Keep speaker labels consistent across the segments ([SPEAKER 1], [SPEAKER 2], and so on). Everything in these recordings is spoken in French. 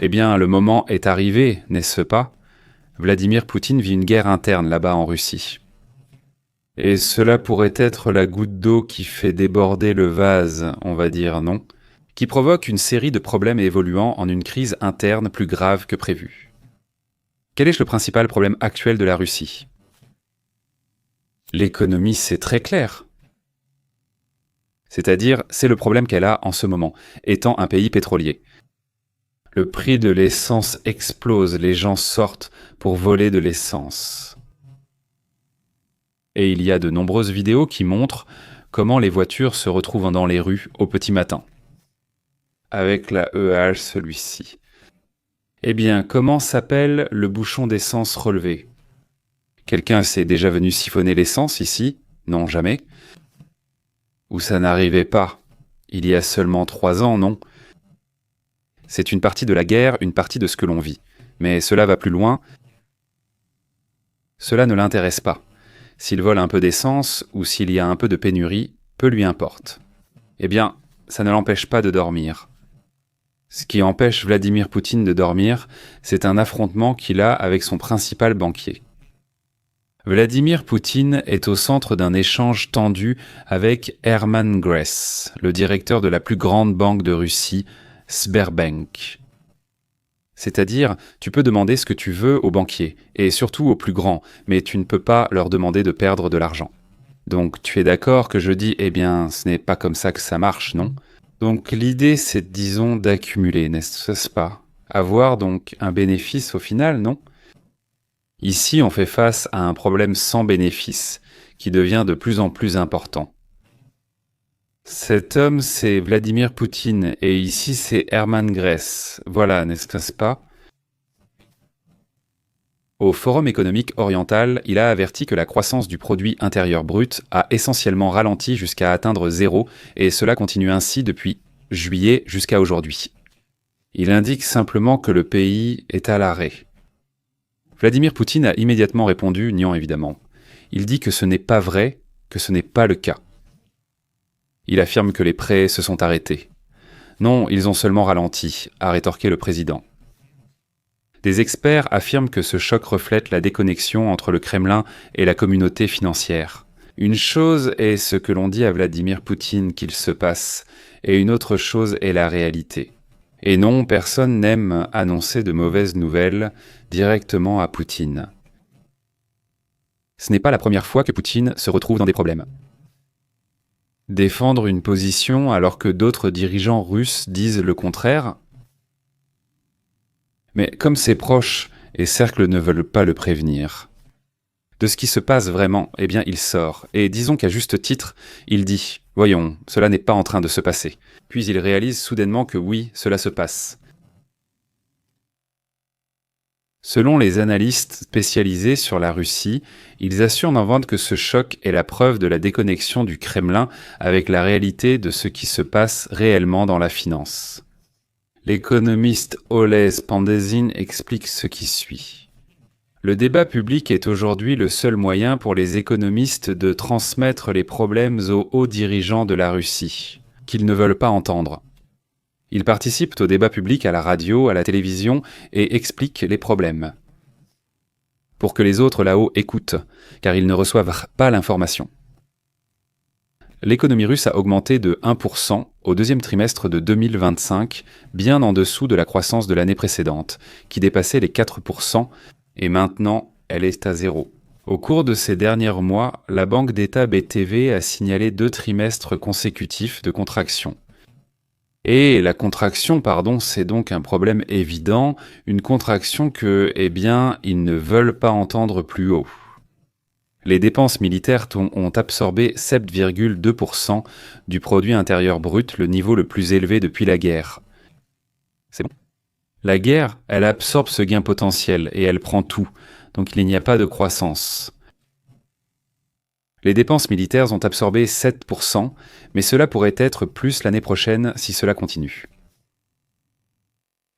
[SPEAKER 1] Eh bien, le moment est arrivé, n'est-ce pas? Vladimir Poutine vit une guerre interne là-bas en Russie. Et cela pourrait être la goutte d'eau qui fait déborder le vase, on va dire, non? Qui provoque une série de problèmes évoluant en une crise interne plus grave que prévu. Quel est le principal problème actuel de la Russie? L'économie, c'est très clair. C'est-à-dire, c'est le problème qu'elle a en ce moment, étant un pays pétrolier. Le prix de l'essence explose, les gens sortent pour voler de l'essence. Et il y a de nombreuses vidéos qui montrent comment les voitures se retrouvent dans les rues au petit matin. Avec la EH, celui-ci. Eh bien, comment s'appelle le bouchon d'essence relevé? Quelqu'un s'est déjà venu siphonner l'essence ici? Non, jamais. Ou ça n'arrivait pas? Il y a seulement 3 ans, non? C'est une partie de la guerre, une partie de ce que l'on vit. Mais cela va plus loin. Cela ne l'intéresse pas. S'il vole un peu d'essence ou s'il y a un peu de pénurie, peu lui importe. Eh bien, ça ne l'empêche pas de dormir. Ce qui empêche Vladimir Poutine de dormir, c'est un affrontement qu'il a avec son principal banquier. Vladimir Poutine est au centre d'un échange tendu avec Hermann Gress, le directeur de la plus grande banque de Russie, Sberbank. C'est-à-dire, tu peux demander ce que tu veux aux banquiers, et surtout aux plus grands, mais tu ne peux pas leur demander de perdre de l'argent. Donc tu es d'accord que je dis, eh bien, ce n'est pas comme ça que ça marche, non? Donc l'idée, c'est, disons, d'accumuler, n'est-ce pas? Avoir donc un bénéfice au final, non? Ici, on fait face à un problème sans bénéfice, qui devient de plus en plus important. Cet homme, c'est Vladimir Poutine, et ici, c'est Hermann Gress. Voilà, n'est-ce pas? Au Forum économique oriental, il a averti que la croissance du produit intérieur brut a essentiellement ralenti jusqu'à atteindre 0, et cela continue ainsi depuis juillet jusqu'à aujourd'hui. Il indique simplement que le pays est à l'arrêt. Vladimir Poutine a immédiatement répondu, niant évidemment. Il dit que ce n'est pas vrai, que ce n'est pas le cas. Il affirme que les prêts se sont arrêtés. Non, ils ont seulement ralenti, a rétorqué le président. Des experts affirment que ce choc reflète la déconnexion entre le Kremlin et la communauté financière. Une chose est ce que l'on dit à Vladimir Poutine qu'il se passe, et une autre chose est la réalité. Et non, personne n'aime annoncer de mauvaises nouvelles directement à Poutine. Ce n'est pas la première fois que Poutine se retrouve dans des problèmes. Défendre une position alors que d'autres dirigeants russes disent le contraire. Mais comme ses proches et cercles ne veulent pas le prévenir. De ce qui se passe vraiment, eh bien il sort, et disons qu'à juste titre, il dit « Voyons, cela n'est pas en train de se passer ». Puis il réalise soudainement que oui, cela se passe. Selon les analystes spécialisés sur la Russie, ils assurent d'en vendre que ce choc est la preuve de la déconnexion du Kremlin avec la réalité de ce qui se passe réellement dans la finance. L'économiste Oles Pandezin explique ce qui suit. Le débat public est aujourd'hui le seul moyen pour les économistes de transmettre les problèmes aux hauts dirigeants de la Russie, qu'ils ne veulent pas entendre. Ils participent au débat public à la radio, à la télévision et expliquent les problèmes. Pour que les autres là-haut écoutent, car ils ne reçoivent pas l'information. L'économie russe a augmenté de 1% au deuxième trimestre de 2025, bien en dessous de la croissance de l'année précédente, qui dépassait les 4%, et maintenant elle est à 0. Au cours de ces derniers mois, la banque d'État BTV a signalé 2 trimestres consécutifs de contraction. Et la contraction, c'est donc un problème évident, une contraction que, ils ne veulent pas entendre plus haut. Les dépenses militaires ont absorbé 7,2% du produit intérieur brut, le niveau le plus élevé depuis la guerre. C'est bon. La guerre, elle absorbe ce gain potentiel et elle prend tout, donc il n'y a pas de croissance. Les dépenses militaires ont absorbé 7%, mais cela pourrait être plus l'année prochaine si cela continue.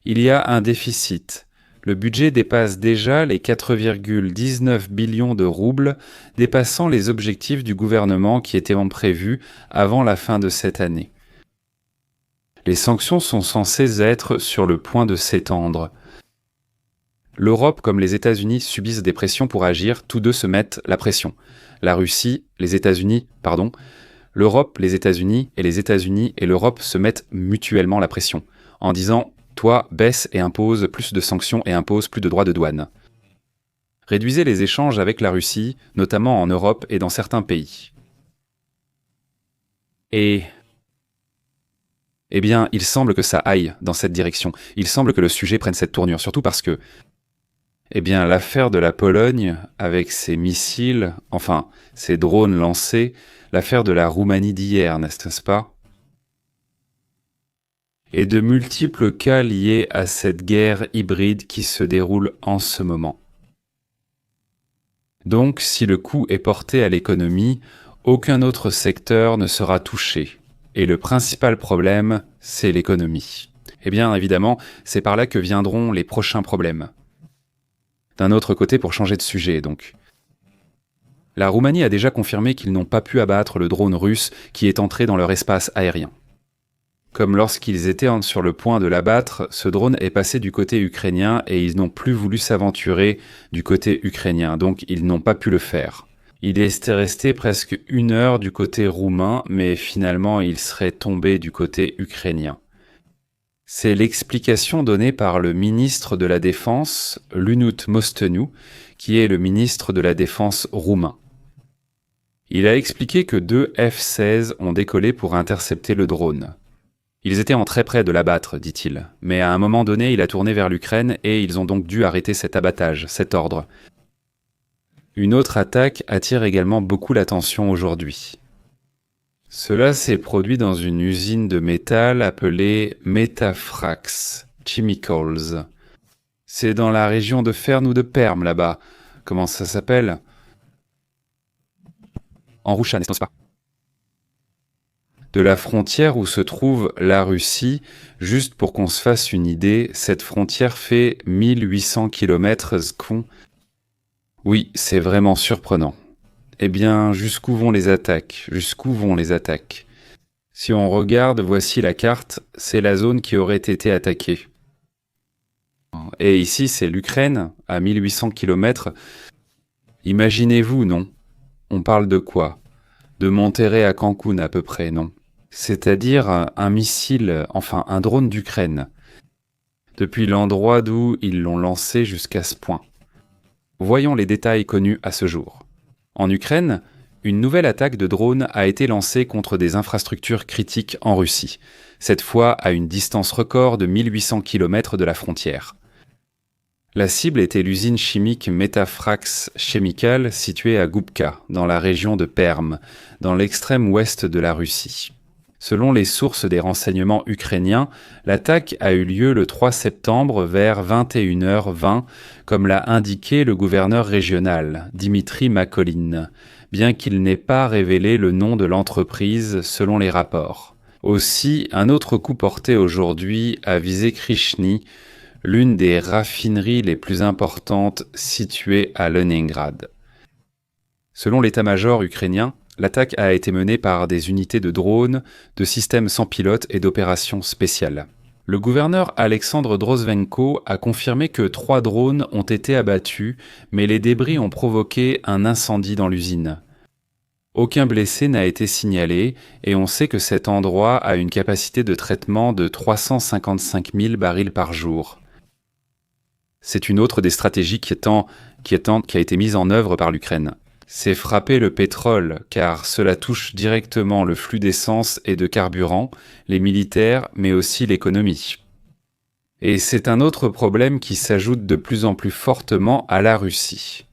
[SPEAKER 1] Il y a un déficit. Le budget dépasse déjà les 4,19 billions de roubles, dépassant les objectifs du gouvernement qui étaient prévus avant la fin de cette année. Les sanctions sont censées être sur le point de s'étendre. L'Europe comme les États-Unis subissent des pressions pour agir, tous deux se mettent la pression. L'Europe, les États-Unis et l'Europe se mettent mutuellement la pression, en disant « toi, baisse et impose plus de sanctions et impose plus de droits de douane ». Réduisez les échanges avec la Russie, notamment en Europe et dans certains pays. Eh bien, il semble que ça aille dans cette direction. Il semble que le sujet prenne cette tournure, surtout parce que, l'affaire de la Pologne, avec ses missiles, enfin, ses drones lancés, l'affaire de la Roumanie d'hier, n'est-ce pas? Et de multiples cas liés à cette guerre hybride qui se déroule en ce moment. Donc, si le coup est porté à l'économie, aucun autre secteur ne sera touché. Et le principal problème, c'est l'économie. Eh bien, évidemment, c'est par là que viendront les prochains problèmes. D'un autre côté, pour changer de sujet, donc. La Roumanie a déjà confirmé qu'ils n'ont pas pu abattre le drone russe qui est entré dans leur espace aérien. Comme lorsqu'ils étaient sur le point de l'abattre, ce drone est passé du côté ukrainien et ils n'ont plus voulu s'aventurer du côté ukrainien, donc ils n'ont pas pu le faire. Il est resté presque 1 heure du côté roumain, mais finalement il serait tombé du côté ukrainien. C'est l'explication donnée par le ministre de la Défense, Lunut Mostenu, qui est le ministre de la Défense roumain. Il a expliqué que 2 F-16 ont décollé pour intercepter le drone. Ils étaient très près de l'abattre, dit-il, mais à un moment donné, il a tourné vers l'Ukraine et ils ont donc dû arrêter cet abattage, cet ordre. Une autre attaque attire également beaucoup l'attention aujourd'hui. Cela s'est produit dans une usine de métal appelée Metafrax Chemicals. C'est dans la région de Fern ou de Perm, là-bas. Comment ça s'appelle? En Roucha, n'est-ce pas? De la frontière où se trouve la Russie, juste pour qu'on se fasse une idée, cette frontière fait 1800 km². Oui, c'est vraiment surprenant. Eh bien, jusqu'où vont les attaques? Si on regarde, voici la carte, c'est la zone qui aurait été attaquée. Et ici, c'est l'Ukraine, à 1800 km. Imaginez-vous, non? On parle de quoi? De Monterrey à Cancun à peu près, non? C'est-à-dire un missile, enfin un drone d'Ukraine. Depuis l'endroit d'où ils l'ont lancé jusqu'à ce point. Voyons les détails connus à ce jour. En Ukraine, une nouvelle attaque de drone a été lancée contre des infrastructures critiques en Russie, cette fois à une distance record de 1800 km de la frontière. La cible était l'usine chimique Metafrax Chemical située à Goubka, dans la région de Perm, dans l'extrême ouest de la Russie. Selon les sources des renseignements ukrainiens, l'attaque a eu lieu le 3 septembre vers 21h20, comme l'a indiqué le gouverneur régional, Dimitri Makolin, bien qu'il n'ait pas révélé le nom de l'entreprise selon les rapports. Aussi, un autre coup porté aujourd'hui a visé Krishny, l'une des raffineries les plus importantes situées à Leningrad. Selon l'état-major ukrainien, l'attaque a été menée par des unités de drones, de systèmes sans pilote et d'opérations spéciales. Le gouverneur Alexandre Drozvenko a confirmé que 3 drones ont été abattus, mais les débris ont provoqué un incendie dans l'usine. Aucun blessé n'a été signalé et on sait que cet endroit a une capacité de traitement de 355 000 barils par jour. C'est une autre des stratégies qui a été mise en œuvre par l'Ukraine. C'est frapper le pétrole, car cela touche directement le flux d'essence et de carburant, les militaires, mais aussi l'économie. Et c'est un autre problème qui s'ajoute de plus en plus fortement à la Russie.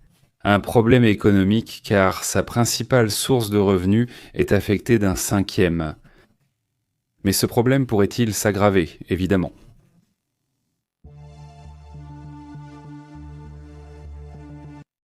[SPEAKER 1] Un problème économique car sa principale source de revenus est affectée d'un 5e. Mais ce problème pourrait-il s'aggraver, évidemment?